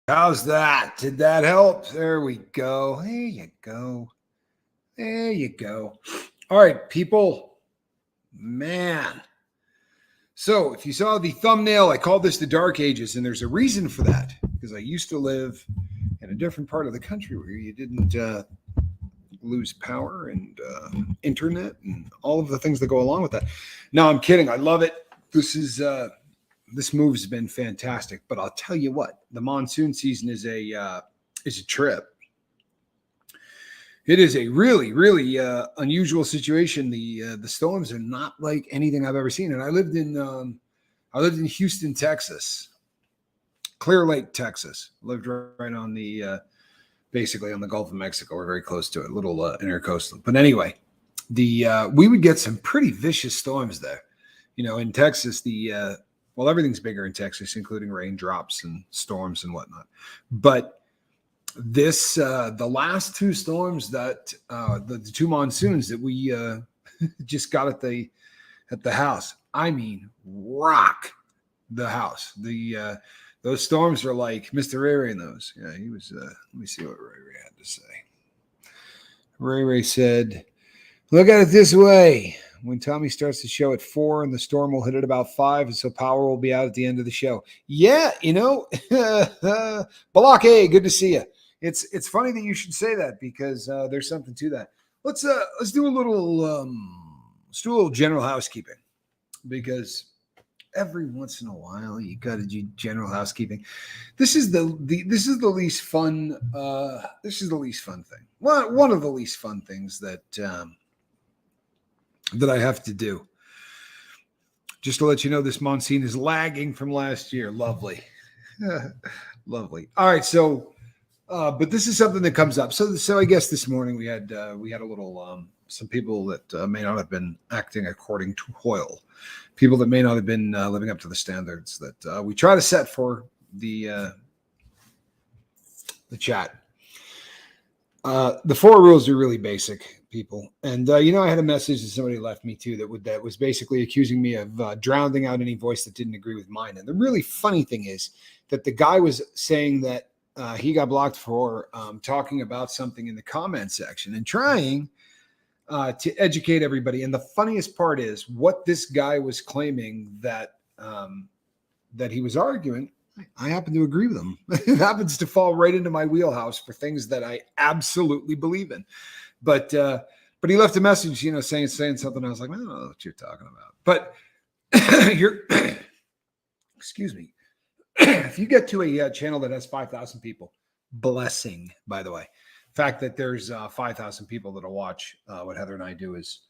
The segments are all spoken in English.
How's that? Did that help? There we go. There you go. There you go. All right, people. Man. So if you saw the thumbnail, I called this the Dark Ages, and there's a reason for that, because I used to live in a different part of the country where you didn't lose power and internet and all of the things that go along with that. No, I'm kidding. I love it. This move's been fantastic, but I'll tell you what, the monsoon season is a trip. It is a really, really unusual situation. The storms are not like anything I've ever seen. And I lived in Houston, Texas, Clear Lake, Texas. Lived right on the basically on the Gulf of Mexico. We're very close to it, a little intercoastal. But anyway, we would get some pretty vicious storms there. You know, in Texas, well, everything's bigger in Texas, including raindrops and storms and whatnot. But the last two storms that the two monsoons that we just got at the house, I mean, rock the house. Those storms are like Mr. Ray Ray in those. Yeah, he was. Let me see what Ray Ray had to say. Ray Ray said, "Look at it this way. When Tommy starts the show at 4 and the storm will hit at about 5, and so power will be out at the end of the show." Yeah, you know, Balake, good to see you. It's funny that you should say that, because there's something to that. Let's do a little general housekeeping, because every once in a while you got to do general housekeeping. This is the least fun. This is the least fun thing. One of the least fun things that I have to do. Just to let you know, this monsoon is lagging from last year. Lovely. Lovely. All right. So, but this is something that comes up. So I guess this morning we had a little, some people that may not have been acting according to Hoyle, people that may not have been living up to the standards that we try to set for the chat. The 4 rules are really basic, people. And, I had a message that somebody left me too that was basically accusing me of drowning out any voice that didn't agree with mine. And the really funny thing is that the guy was saying that he got blocked for talking about something in the comment section and trying to educate everybody. And the funniest part is what this guy was claiming that he was arguing. I happen to agree with him. It happens to fall right into my wheelhouse for things that I absolutely believe in. But he left a message, saying something. I was like, I don't know what you're talking about. But excuse me. If you get to a channel that has 5,000 people, blessing, by the way. The fact that there's 5,000 people that'll watch what Heather and I do is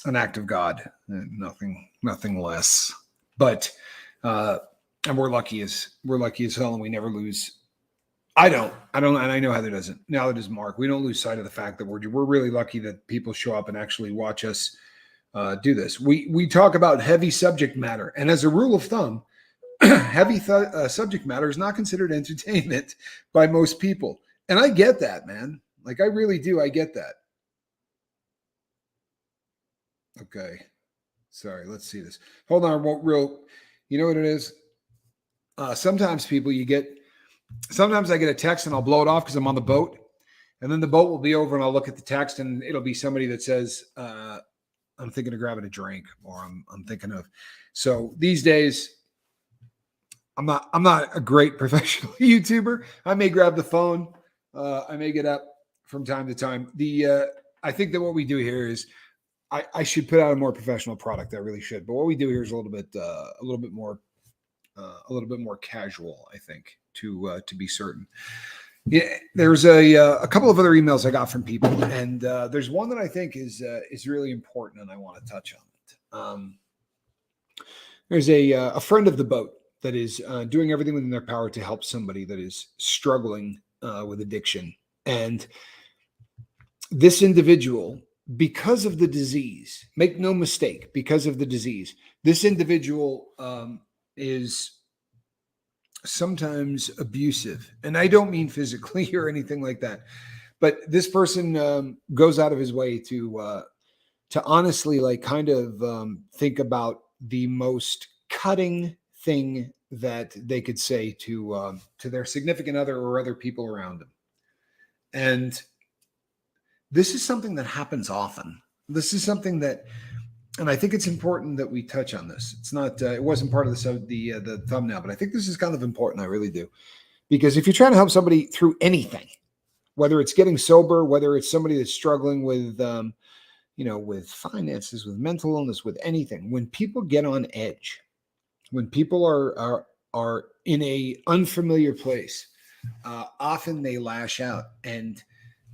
an act of God, nothing less. But and we're lucky as hell, and we never lose. I don't, and I know Heather doesn't. Now does Mark. We don't lose sight of the fact that we're really lucky that people show up and actually watch us do this. We talk about heavy subject matter, and as a rule of thumb, heavy subject matter is not considered entertainment by most people, and I get that, man. Like, I really do. I get that. Okay, sorry. Let's see this. Hold on, real. You know what it is? Sometimes sometimes I get a text and I'll blow it off because I'm on the boat, and then the boat will be over and I'll look at the text and it'll be somebody that says, I'm thinking of grabbing a drink, or I'm thinking of. So these days, I'm not a great professional YouTuber. I may grab the phone. I may get up from time to time. I think that what we do here is I should put out a more professional product. I really should. But what we do here is a little bit more casual, I think, to be certain. Yeah, there's a couple of other emails I got from people, and there's one that I think is really important, and I want to touch on it. There's a friend of the boat that is doing everything within their power to help somebody that is struggling with addiction, and this individual, because of the disease, make no mistake, because of the disease, this individual is sometimes abusive. And I don't mean physically or anything like that, but this person goes out of his way to honestly, like, kind of think about the most cutting thing that they could say to their significant other or other people around them. And this is something that happens often. This is something that, and I think it's important that we touch on this. It's not, it wasn't part of the thumbnail, but I think this is kind of important. I really do, because if you're trying to help somebody through anything, whether it's getting sober, whether it's somebody that's struggling with, with finances, with mental illness, with anything, when people get on edge, when people are in a unfamiliar place, often they lash out, and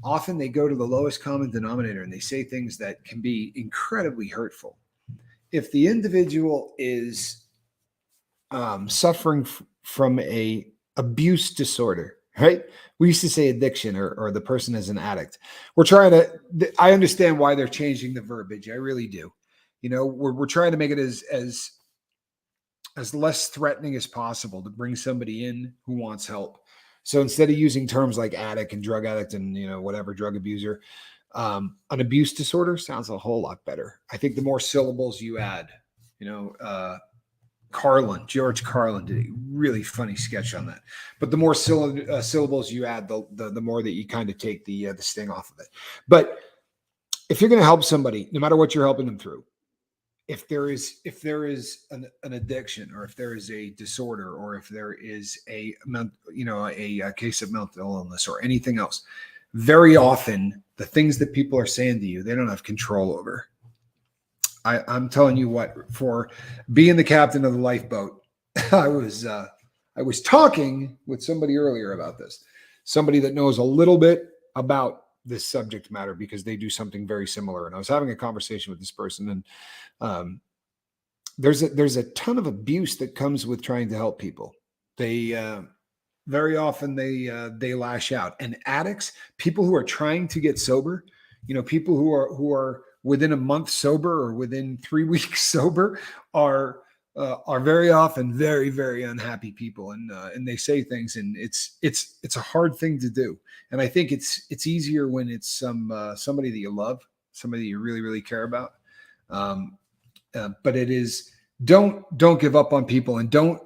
often they go to the lowest common denominator, and they say things that can be incredibly hurtful. If the individual is suffering from a abuse disorder, right? We used to say addiction, or the person is an addict. We're trying to, I understand why they're changing the verbiage. I really do. We're trying to make it as less threatening as possible to bring somebody in who wants help. So instead of using terms like addict and drug addict and, whatever, drug abuser, an abuse disorder sounds a whole lot better. I think the more syllables you add, George Carlin did a really funny sketch on that. But the more syllables you add, the more that you kind of take the sting off of it. But if you're going to help somebody, no matter what you're helping them through, if there is an addiction, or if there is a disorder, or if there is a case of mental illness or anything else, very often the things that people are saying to you, they don't have control over. I'm telling you what, for being the captain of the lifeboat, I was talking with somebody earlier about this, somebody that knows a little bit about this subject matter because they do something very similar. And I was having a conversation with this person, and there's a ton of abuse that comes with trying to help people. They very often they lash out. And addicts, people who are trying to get sober, people who are within a month sober or within 3 weeks sober, are very often very, very unhappy people, and they say things, and it's a hard thing to do. And I think it's easier when it's somebody that you love, somebody that you really, really care about. But it is, don't give up on people, and don't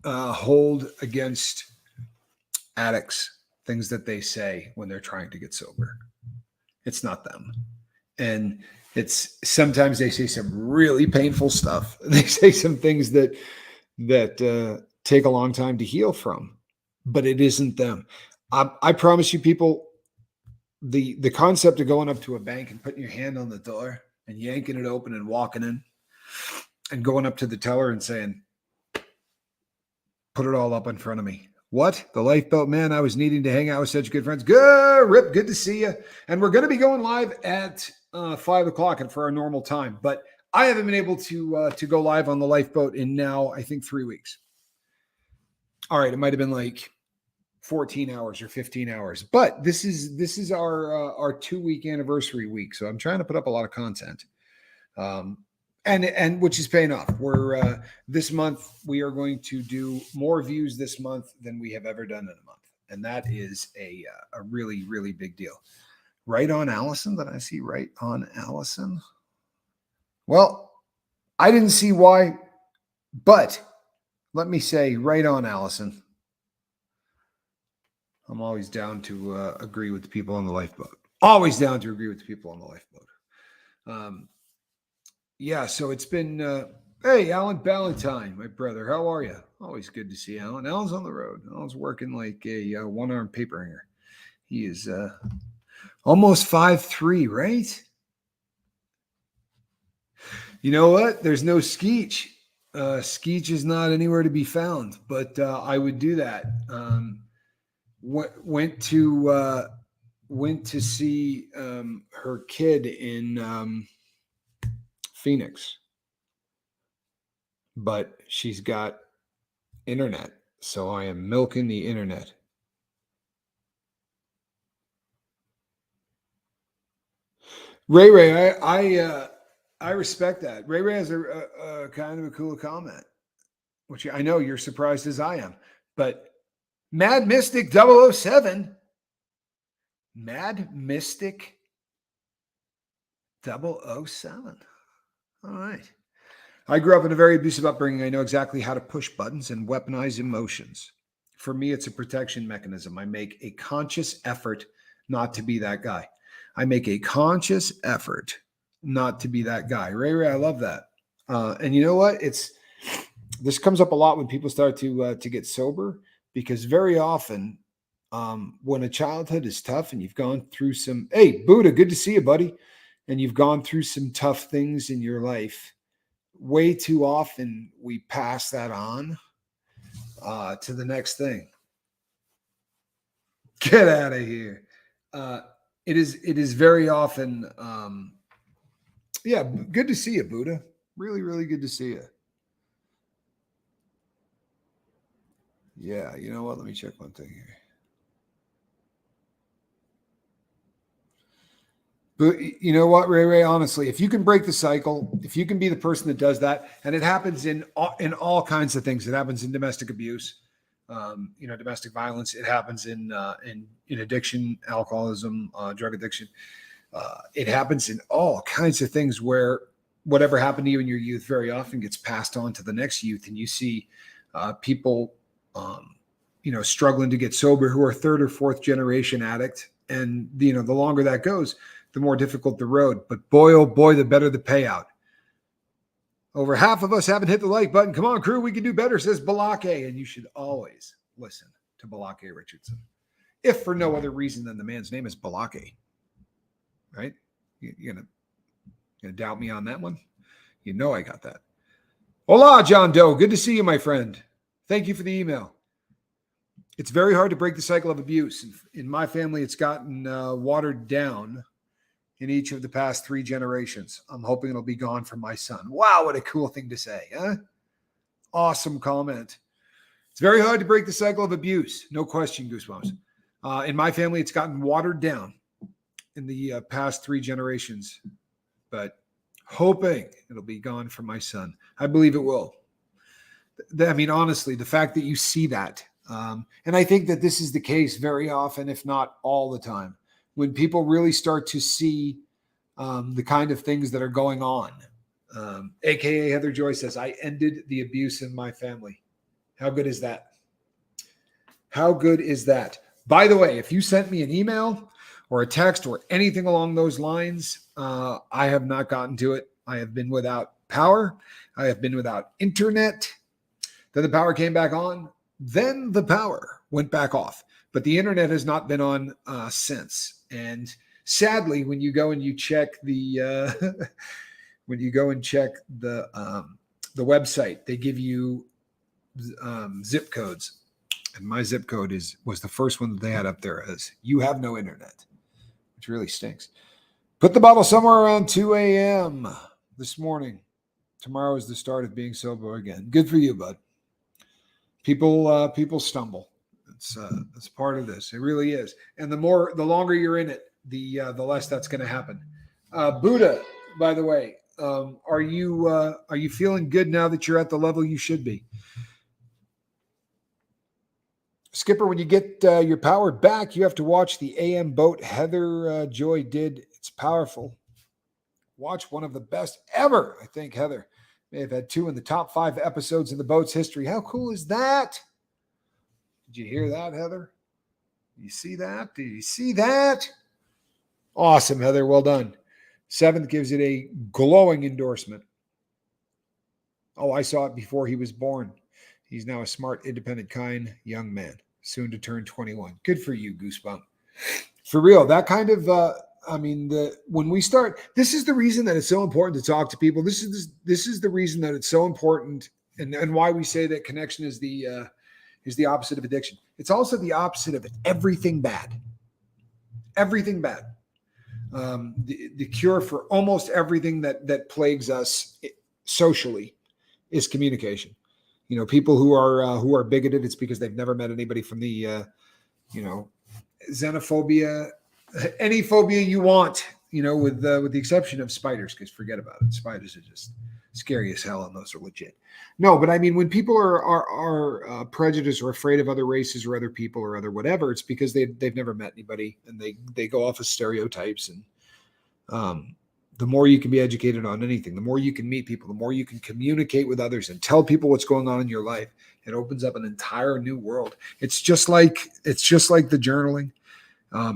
hold against addicts things that they say when they're trying to get sober. It's not them. And it's sometimes they say some really painful stuff. They say some things that take a long time to heal from, but it isn't them. I promise you, people, the concept of going up to a bank and putting your hand on the door and yanking it open and walking in and going up to the teller and saying, put it all up in front of me. What? The lifeboat, man, I was needing to hang out with such good friends. Good, Rip, good to see you. And we're going to be going live at 5 o'clock and for our normal time. But I haven't been able to go live on the lifeboat in now, I think, 3 weeks. All right, it might have been like 14 hours or 15 hours. But this is our 2-week anniversary week. So I'm trying to put up a lot of content. And which is paying off. We're this month we are going to do more views this month than we have ever done in a month, and that is a really, really big deal. Right on, Allison. Did I see right on, Allison? Well, I didn't see why, but let me say right on, Allison. I'm always down to agree with the people on the lifeboat. Always down to agree with the people on the lifeboat. Yeah, so it's been, hey, Alan Ballantyne, my brother. How are you? Always good to see Alan. Alan's on the road. Alan's working like a one-armed paper hanger. He is almost 5'3", right? You know what? There's no Skeech. Skeech is not anywhere to be found, but I would do that. Went to see her kid in Phoenix, but she's got internet, so I am milking the internet. Ray, I respect that. Ray has a kind of a cool comment, which I know you're surprised as I am. But Mad Mystic 007, Mad Mystic 007. All right. I grew up in a very abusive upbringing. I know exactly how to push buttons and weaponize emotions. For me, it's a protection mechanism. I make a conscious effort not to be that guy. I make a conscious effort not to be that guy. Ray, I love that. And you know what? This comes up a lot when people start to get sober, because very often when a childhood is tough and you've gone through some, hey, Buddha, good to see you, buddy. And you've gone through some tough things in your life. Way too often we pass that on to the next thing. Get out of here. It is very often, yeah, good to see you, Buddha. Really, really good to see you. Yeah, you know what? Let me check one thing here. But you know what, Ray, honestly, if you can break the cycle, if you can be the person that does that, and it happens in all kinds of things. It happens in domestic abuse, domestic violence. It happens in addiction, alcoholism, drug addiction. It happens in all kinds of things where whatever happened to you in your youth very often gets passed on to the next youth. And you see people, struggling to get sober who are third or fourth generation addict. And, the longer that goes, the more difficult the road. But boy, oh boy, the better the payout. Over half of us haven't hit the like button. Come on, crew, we can do better, says Balake. And you should always listen to Balake Richardson, if for no other reason than the man's name is Balake. Right? You're gonna doubt me on that one? You know I got that. Hola, John Doe. Good to see you, my friend. Thank you for the email. It's very hard to break the cycle of abuse. In my family, it's gotten watered down in each of the past 3 generations. I'm hoping it'll be gone for my son. Wow, what a cool thing to say, huh? Awesome comment. It's very hard to break the cycle of abuse. No question, Goosebumps. In my family, it's gotten watered down in the past 3 generations, but hoping it'll be gone for my son. I believe it will. I mean, honestly, the fact that you see that, and I think that this is the case very often, if not all the time, when people really start to see the kind of things that are going on. AKA Heather Joy says, I ended the abuse in my family. How good is that? How good is that? By the way, if you sent me an email or a text or anything along those lines, I have not gotten to it. I have been without power. I have been without internet. Then the power came back on. Then the power went back off. But the internet has not been on since. And sadly, when you go and you check the the website, they give you zip codes. And my zip code was the first one that they had up there as you have no internet, which really stinks. Put the bottle somewhere around 2 a.m. this morning. Tomorrow is the start of being sober again. Good for you, bud. People stumble. It's part of this. It really is. And the longer you're in it, the less that's going to happen. Buddha, by the way, are you feeling good now that you're at the level you should be? Skipper, when you get your power back, you have to watch the AM boat Heather Joy did. It's powerful. Watch one of the best ever. I think Heather may have had 2 in the top 5 episodes in the boat's history. How cool is that? Did you hear that, Heather? Did you see that? Did you see that? Awesome, Heather. Well done. 7th gives it a glowing endorsement. Oh, I saw it before he was born. He's now a smart, independent, kind young man, soon to turn 21. Good for you, Goosebump. For real, that kind of, when we start, this is the reason that it's so important to talk to people. This is the reason that it's so important, and why we say that connection is the opposite of addiction. It's also the opposite of everything bad. Everything bad. The cure for almost everything that plagues us socially is communication. People who are bigoted, it's because they've never met anybody from the xenophobia, any phobia you want, with the exception of spiders, because forget about it. Spiders are just scary as hell, and those are legit. No, but I mean, when people are prejudiced or afraid of other races or other people or other whatever, it's because they've never met anybody, and they go off of stereotypes, and the more you can be educated on anything, the more you can meet people, the more you can communicate with others and tell people what's going on in your life. It opens up an entire new world. It's just like the journaling.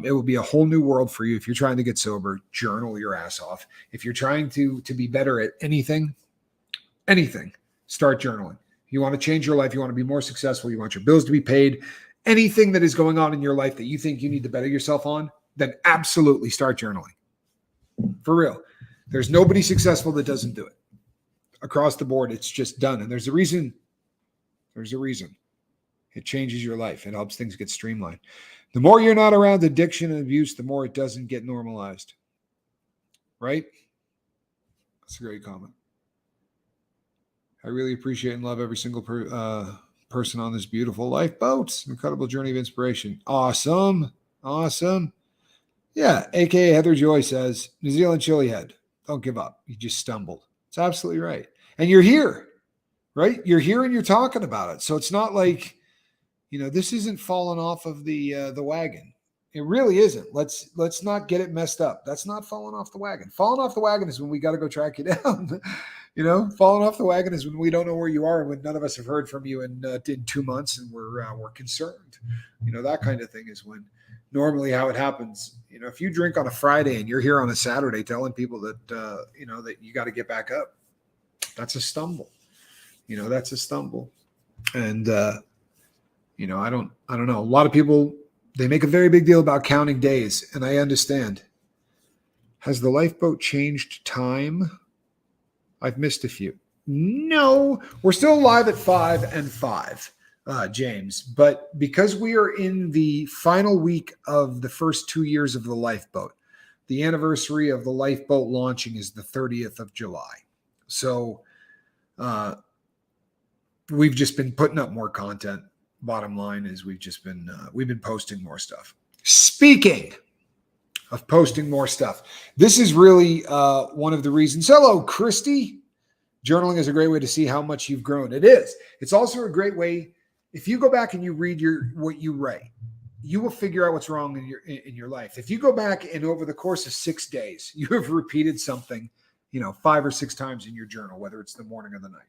It will be a whole new world for you. If you're trying to get sober, journal your ass off. If you're trying to be better at anything, start journaling. You want to change your life. You want to be more successful. You want your bills to be paid. Anything that is going on in your life that you think you need to better yourself on, then absolutely start journaling. For real. There's nobody successful that doesn't do it. Across the board, it's just done. And there's a reason. There's a reason. It changes your life. It helps things get streamlined. The more you're not around addiction and abuse, the more it doesn't get normalized. Right? That's a great comment. I really appreciate and love every single person on this beautiful lifeboat. Incredible journey of inspiration. Awesome. Awesome. Yeah. AKA Heather Joy says, New Zealand chili head. Don't give up. You just stumbled. It's absolutely right. And you're here, right? You're here and you're talking about it. So it's not like, this isn't falling off of the wagon. It really isn't. Let's not get it messed up. That's not falling off the wagon. Falling off the wagon is when we got to go track you down. Falling off the wagon is when we don't know where you are and when none of us have heard from you in 2 months and we're concerned. That kind of thing is when normally how it happens. If you drink on a Friday and you're here on a Saturday telling people that that you got to get back up, that's a stumble. That's a stumble. And I don't know. A lot of people, they make a very big deal about counting days, and I understand. Has the lifeboat changed time? I've missed a few. No, we're still live at 5 and 5, James. But because we are in the final week of the first 2 years of the lifeboat, the anniversary of the lifeboat launching is the 30th of July. So we've just been putting up more content. Bottom line is we've been posting more stuff. Speaking of posting more stuff, this is really one of the reasons. Hello, Christy. Journaling is a great way to see how much you've grown. It is. It's also a great way. If you go back and you read what you write, you will figure out what's wrong in your life. If you go back and over the course of 6 days, you have repeated something, 5 or 6 times in your journal, whether it's the morning or the night.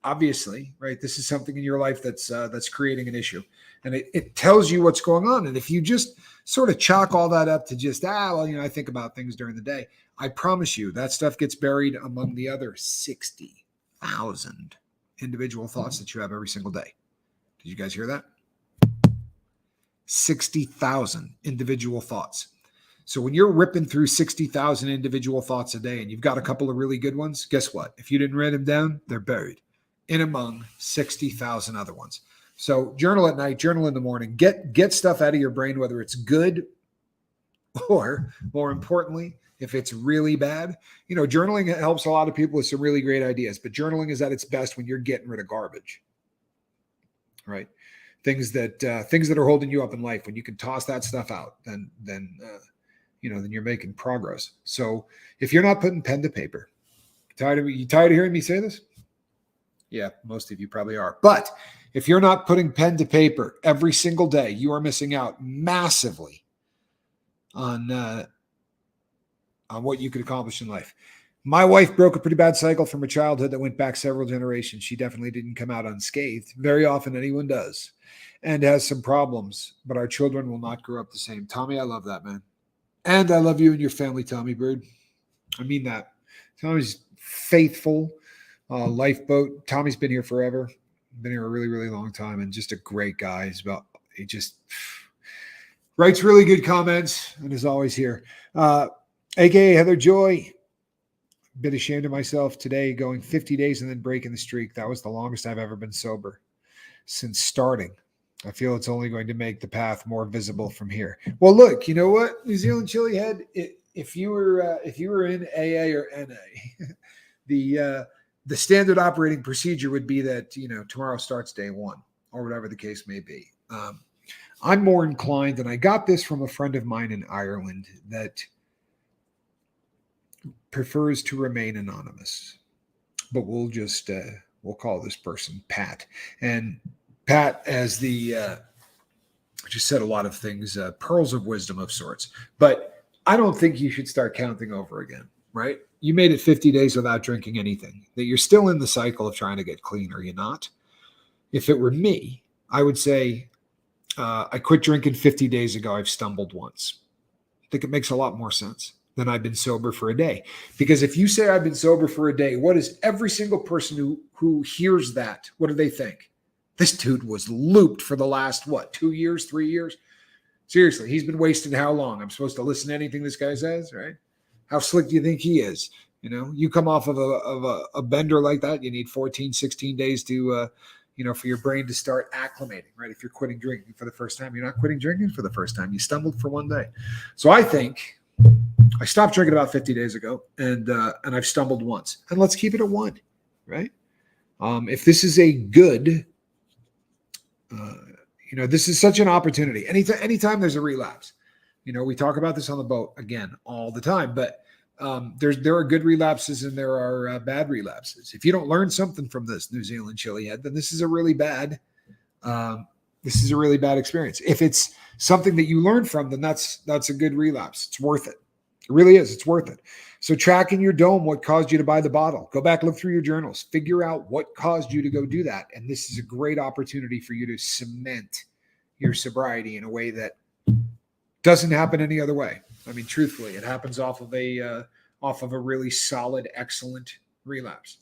Obviously, right? This is something in your life that's creating an issue, and it tells you what's going on. And if you just sort of chalk all that up to just I think about things during the day, I promise you that stuff gets buried among the other 60,000 individual thoughts that you have every single day. Did you guys hear that? 60,000 individual thoughts. So when you're ripping through 60,000 individual thoughts a day and you've got a couple of really good ones, guess what? If you didn't write them down, they're buried in among 60,000 other ones. So journal at night, journal in the morning, get stuff out of your brain, whether it's good or, more importantly, if it's really bad. Journaling helps a lot of people with some really great ideas, but journaling is at its best when you're getting rid of garbage, right? Things that are holding you up in life. When you can toss that stuff out, then you're making progress. So if you're not putting pen to paper, you tired of hearing me say this? Yeah, most of you probably are. But if you're not putting pen to paper every single day, you are missing out massively on what you could accomplish in life. My wife broke a pretty bad cycle from her childhood that went back several generations. She definitely didn't come out unscathed. Very often anyone does and has some problems, but our children will not grow up the same. Tommy, I love that, man. And I love you and your family, Tommy Bird. I mean that. Tommy's faithful lifeboat. Tommy's been here forever. Been here a really, really long time and just a great guy. He just writes really good comments and is always here. AKA Heather Joy. Bit ashamed of myself today, going 50 days and then breaking the streak. That was the longest I've ever been sober since starting. I feel it's only going to make the path more visible from here. Well, look, you know what, New Zealand Chili Head, if you were in AA or NA, the standard operating procedure would be that tomorrow starts day 1 or whatever the case may be. I'm more inclined, and I got this from a friend of mine in Ireland that prefers to remain anonymous, but we'll call this person Pat. And Pat, as just said a lot of things, pearls of wisdom of sorts. But I don't think you should start counting over again. right? You made it 50 days without drinking anything, that you're still in the cycle of trying to get clean, are you not? If it were me, I would say, I quit drinking 50 days ago. I've stumbled once. I think it makes a lot more sense than I've been sober for a day. Because if you say I've been sober for a day, what is every single person who hears that? What do they think? This dude was looped for the last, 2 years, 3 years? Seriously, he's been wasted how long? I'm supposed to listen to anything this guy says, right? How slick do you think he is? You come off of a bender like that, you need 14, 16 days to, for your brain to start acclimating, right? If you're quitting drinking for the first time, you're not quitting drinking for the first time. You stumbled for one day. So I think I stopped drinking about 50 days ago, and I've stumbled once. And let's keep it at 1, right? If this is a good, this is such an opportunity. Anytime there's a relapse, we talk about this on the boat again all the time, but there are good relapses and there are bad relapses. If you don't learn something from this New Zealand chili head, then this is a really bad experience. If it's something that you learn from, then that's a good relapse. It's worth it. It really is. It's worth it. So track in your dome what caused you to buy the bottle. Go back, look through your journals, figure out what caused you to go do that. And this is a great opportunity for you to cement your sobriety in a way that doesn't happen any other way. I mean, truthfully, it happens off of a really solid, excellent relapse.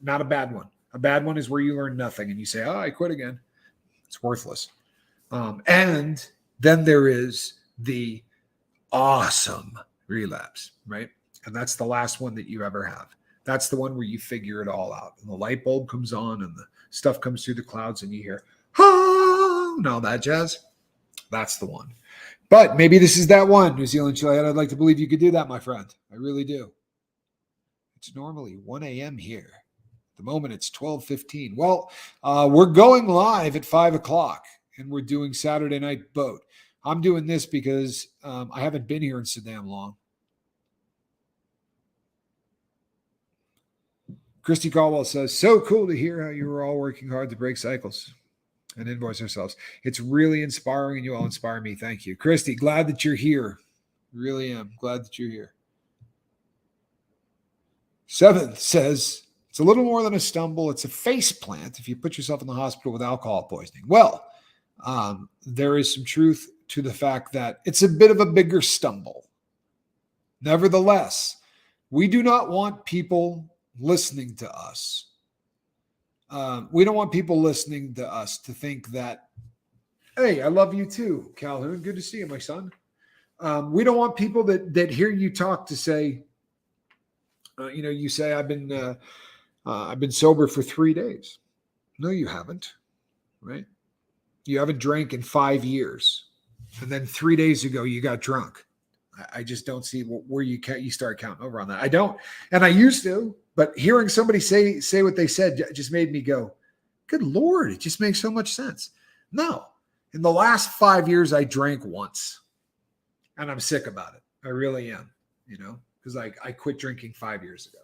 Not a bad one. A bad one is where you learn nothing and you say, "Oh, I quit again." It's worthless. And then there is the awesome relapse, right? And that's the last one that you ever have. That's the one where you figure it all out. And the light bulb comes on and the stuff comes through the clouds and you hear, "Oh," and all that jazz. That's the one. But maybe this is that one, New Zealand chili. I'd like to believe you could do that, my friend. I really do. It's normally 1 a.m. here. At the moment, it's 12:15. Well, we're going live at 5 o'clock, and we're doing Saturday Night Boat. I'm doing this because I haven't been here in so damn long. Christy Caldwell says, "So cool to hear how you were all working hard to break cycles and invoice ourselves. It's really inspiring, and you all inspire me." Thank you. Christy, glad that you're here. Really am. Glad that you're here. Seventh says, "It's a little more than a stumble. It's a face plant if you put yourself in the hospital with alcohol poisoning." Well, there is some truth to the fact that it's a bit of a bigger stumble. Nevertheless, we do not want people listening to us. We don't want people listening to us to think that, "Hey, I love you too, Calhoun. Good to see you, my son." We don't want people that hear you talk to say, you say, I've been sober for 3 days. No, you haven't, right? You haven't drank in 5 years. And then 3 days ago, you got drunk. I just don't see where you start counting over on that. I don't. And I used to, but hearing somebody say what they said just made me go, good Lord, it just makes so much sense. No, in the last 5 years, I drank once and I'm sick about it. I really am, because I quit drinking 5 years ago.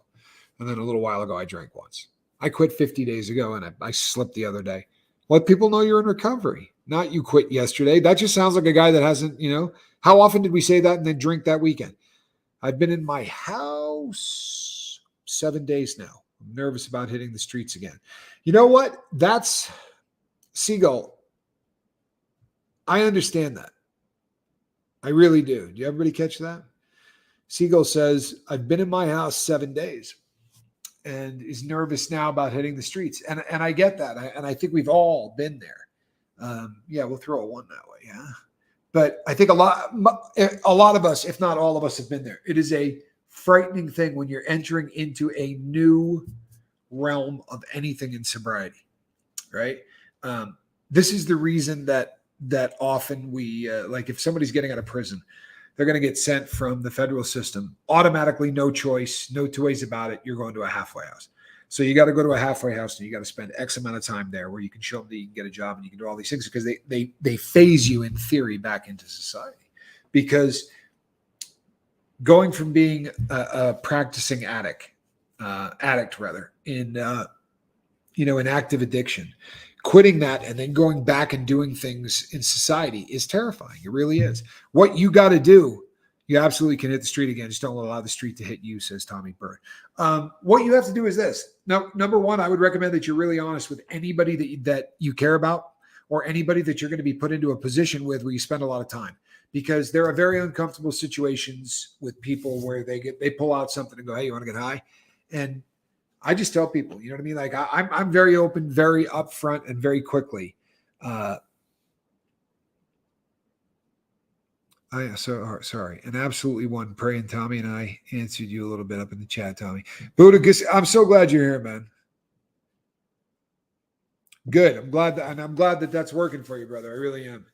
And then a little while ago, I drank once. I quit 50 days ago and I slipped the other day. Let people know you're in recovery, not you quit yesterday. That just sounds like a guy that hasn't, how often did we say that and then drink that weekend? I've been in my house 7 days now. I'm nervous about hitting the streets again. You know what? That's Seagull. I understand that. I really do. Do everybody catch that? Seagull says, "I've been in my house 7 days and is nervous now about hitting the streets." And I get that. And I think we've all been there. We'll throw a one that way. Yeah. But I think a lot of us, if not all of us, have been there. It is a frightening thing when you're entering into a new realm of anything in sobriety, right? This is the reason that often we, like if somebody's getting out of prison, they're going to get sent from the federal system. Automatically, no choice, no two ways about it. You're going to a halfway house. So you got to go to a halfway house and you got to spend X amount of time there where you can show them that you can get a job and you can do all these things because they phase you in theory back into society. Because going from being a practicing addict in active addiction, quitting that and then going back and doing things in society is terrifying. It really is. What you got to do, You absolutely can hit the street again. Just don't allow the street to hit you, says Tommy Bird. What you have to do is this. Number one, I would recommend that you're really honest with anybody that you care about or anybody that you're going to be put into a position with where you spend a lot of time. Because there are very uncomfortable situations with people where they pull out something and go, hey, you want to get high? And I just tell people, you know what I mean? Like I'm very open, very upfront, and very quickly. Sorry. And absolutely one. Praying Tommy and I answered you a little bit up in the chat, Tommy. Buddha, I'm so glad you're here, man. Good. I'm glad that that's working for you, brother. I really am.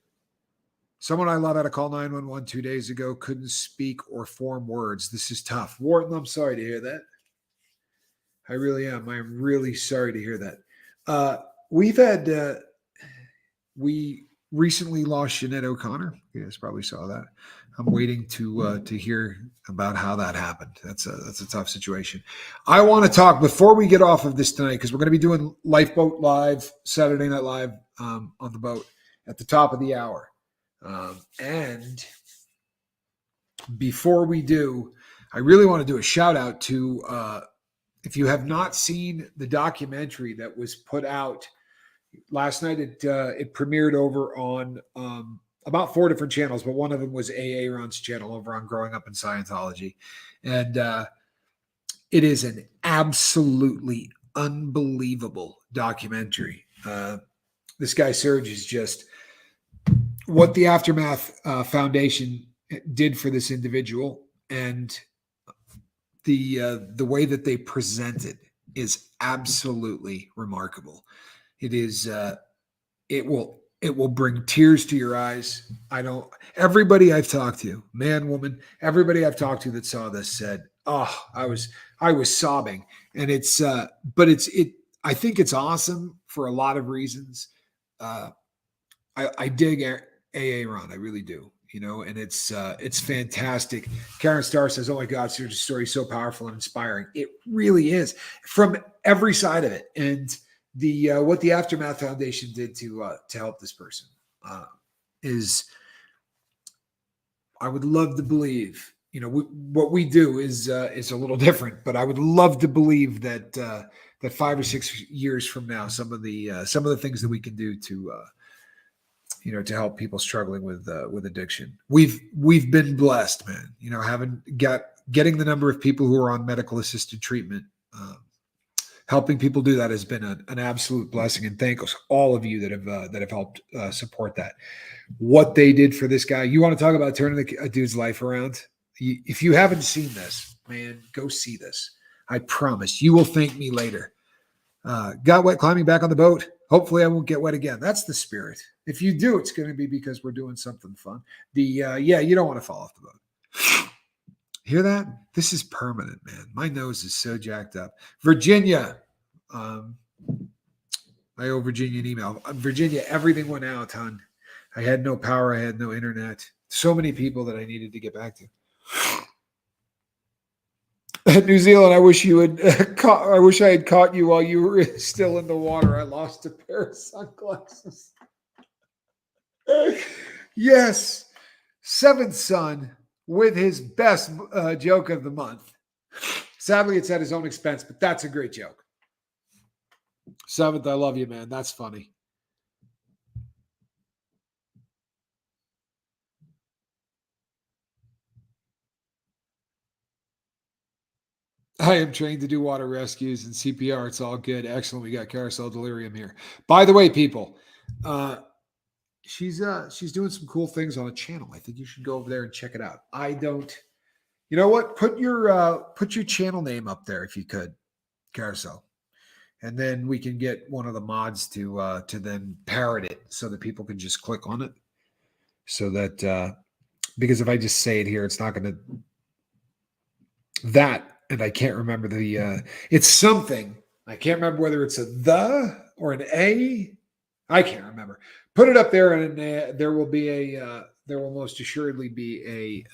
Someone I love had a call 911 2 days ago, couldn't speak or form words. This is tough. Wharton, I'm sorry to hear that. I really am. I am really sorry to hear that. We recently lost Sinead O'Connor. You guys probably saw that. I'm waiting to hear about how that happened. That's a tough situation. I want to talk before we get off of this tonight, because we're going to be doing Lifeboat Live, Saturday Night Live on the boat at the top of the hour. And before we do, I really want to do a shout out to, if you have not seen the documentary that was put out last night, it premiered over on about 4 different channels, but one of them was A.A. Ron's channel over on Growing Up in Scientology. And it is an absolutely unbelievable documentary. This guy, Serge, is just what the Aftermath Foundation did for this individual, and the way that they present it is absolutely remarkable. It is it will bring tears to your eyes. Everybody I've talked to, man, woman, everybody I've talked to that saw this said, "Oh, I was sobbing." And I think it's awesome for a lot of reasons. I dig A.A. Ron, I really do. And it's fantastic. Karen Starr says, "Oh my God, Serge's story is so powerful and inspiring." It really is, from every side of it. And what the Aftermath Foundation did to help this person is, I would love to believe, what we do is a little different, but I would love to believe that 5 or 6 years from now, some of the things that we can do to help people struggling with addiction. We've been blessed, man. Getting the number of people who are on medical assisted treatment, helping people do that has been an absolute blessing. And thank all of you that have helped support that. What they did for this guy. You want to talk about turning a dude's life around? If you haven't seen this, man, go see this. I promise you will thank me later. Got wet climbing back on the boat. Hopefully I won't get wet again. That's the spirit. If you do, it's going to be because we're doing something fun. You don't want to fall off the boat. Hear that? This is permanent, man. My nose is so jacked up. Virginia. I owe Virginia an email. Virginia, everything went out, hon. I had no power. I had no internet. So many people that I needed to get back to. New Zealand, I wish you had I wish I had caught you while you were still in the water. I lost a pair of sunglasses. Yes. Seventh son with his best joke of the month. Sadly, it's at his own expense, but that's a great joke. Seventh, I love you, man. That's funny. I am trained to do water rescues and CPR. It's all good. Excellent. We got Carousel Delirium here. By the way, people, she's doing some cool things on a channel. I think you should go over there and check it out. You know what? Put your channel name up there if you could, Carousel, and then we can get one of the mods to then parrot it so that people can just click on it. So that because if I just say it here, it's not going to that. And I can't remember it's something. I can't remember whether it's a the or an a. I can't remember. Put it up there, and there will most assuredly be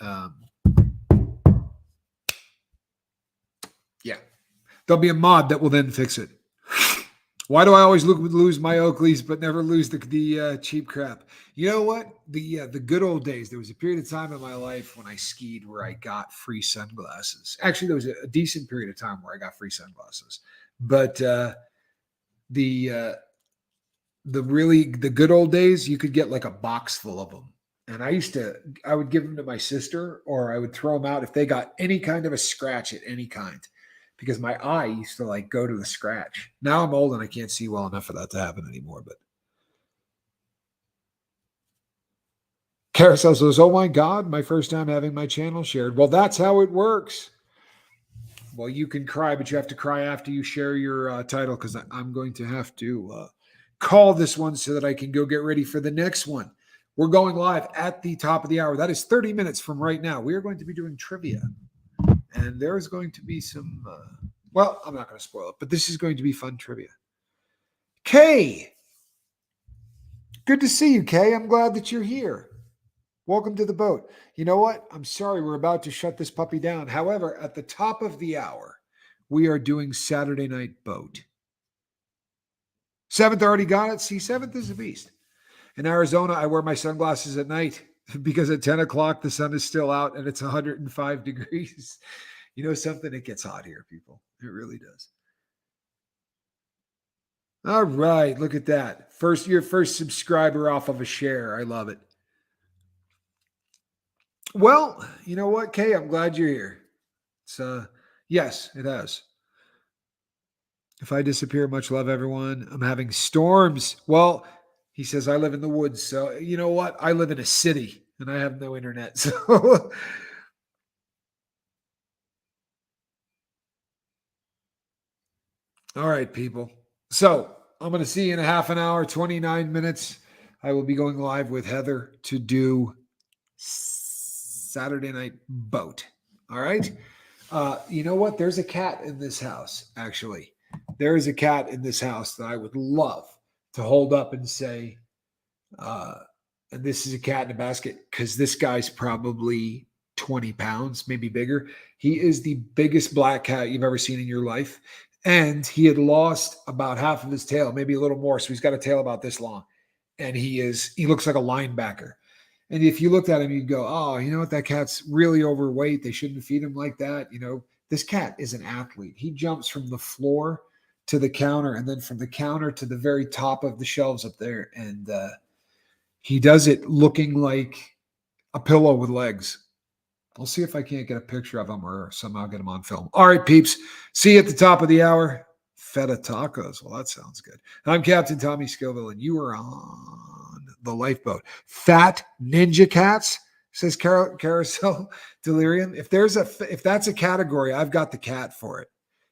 there'll be a mod that will then fix it. Why do I always lose my Oakleys but never lose the cheap crap? You know what? The good old days. There was a period of time in my life when I skied where I got free sunglasses. Actually, there was a decent period of time where I got free sunglasses. But the uh, the good old days, you could get like a box full of them. And I would give them to my sister, or I would throw them out if they got any kind of a scratch at any kind, because my eye used to like go to the scratch. Now I'm old and I can't see well enough for that to happen anymore. But Carousel says, "Oh my God, my first time having my channel shared." Well, that's how it works. Well, you can cry, but you have to cry after you share your title, because I'm going to have to call this one so that I can go get ready for the next one. We're going live at the top of the hour. That is 30 minutes from right now. We are going to be doing trivia. And there's going to be some, well, I'm not going to spoil it, but this is going to be fun trivia. Kay, good to see you, Kay. I'm glad that you're here. Welcome to the boat. You know what? I'm sorry we're about to shut this puppy down. However, at the top of the hour, we are doing Saturday Night Boat. 7th already got it. See, 7th is a beast. In Arizona, I wear my sunglasses at night because at 10 o'clock, the sun is still out and it's 105 degrees. You know something? It gets hot here, people. It really does. All right. Look at that. Your first subscriber off of a share. I love it. Well, you know what, Kay? I'm glad you're here. It's yes, it has. If I disappear, much love, everyone. I'm having storms. Well, he says I live in the woods, so you know what? I live in a city and I have no internet. So all right, people. So I'm going to see you in a half an hour, 29 minutes. I will be going live with Heather to do Saturday Night Boat. All right. You know what? There's a cat in this house, actually. There is a cat in this house that I would love to hold up and say, and this is a cat in a basket, because this guy's probably 20 pounds, maybe bigger. He is the biggest black cat you've ever seen in your life. And he had lost about half of his tail, maybe a little more. So he's got a tail about this long. And he looks like a linebacker. And if you looked at him, you'd go, oh, you know what? That cat's really overweight. They shouldn't feed him like that. You know, this cat is an athlete. He jumps from the floor to the counter and then from the counter to the very top of the shelves up there. And he does it looking like a pillow with legs. I'll see if I can't get a picture of him or somehow get him on film. All right, peeps. See you at the top of the hour. Feta tacos. Well, that sounds good. I'm Captain Tommy Scoville, and you are on the lifeboat. Fat Ninja Cats, says Carousel Delirium. If that's a category, I've got the cat for it.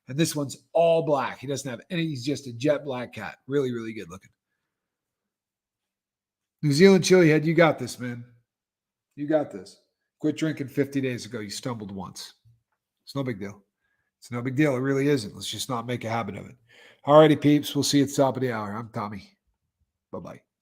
And this one's all black. He doesn't have any. He's just a jet black cat. Really, really good looking. New Zealand chili head, you got this, man. You got this. Quit drinking 50 days ago. You stumbled once. It's no big deal. It's no big deal. It really isn't. Let's just not make a habit of it. All righty, peeps. We'll see you at the top of the hour. I'm Tommy. Bye-bye.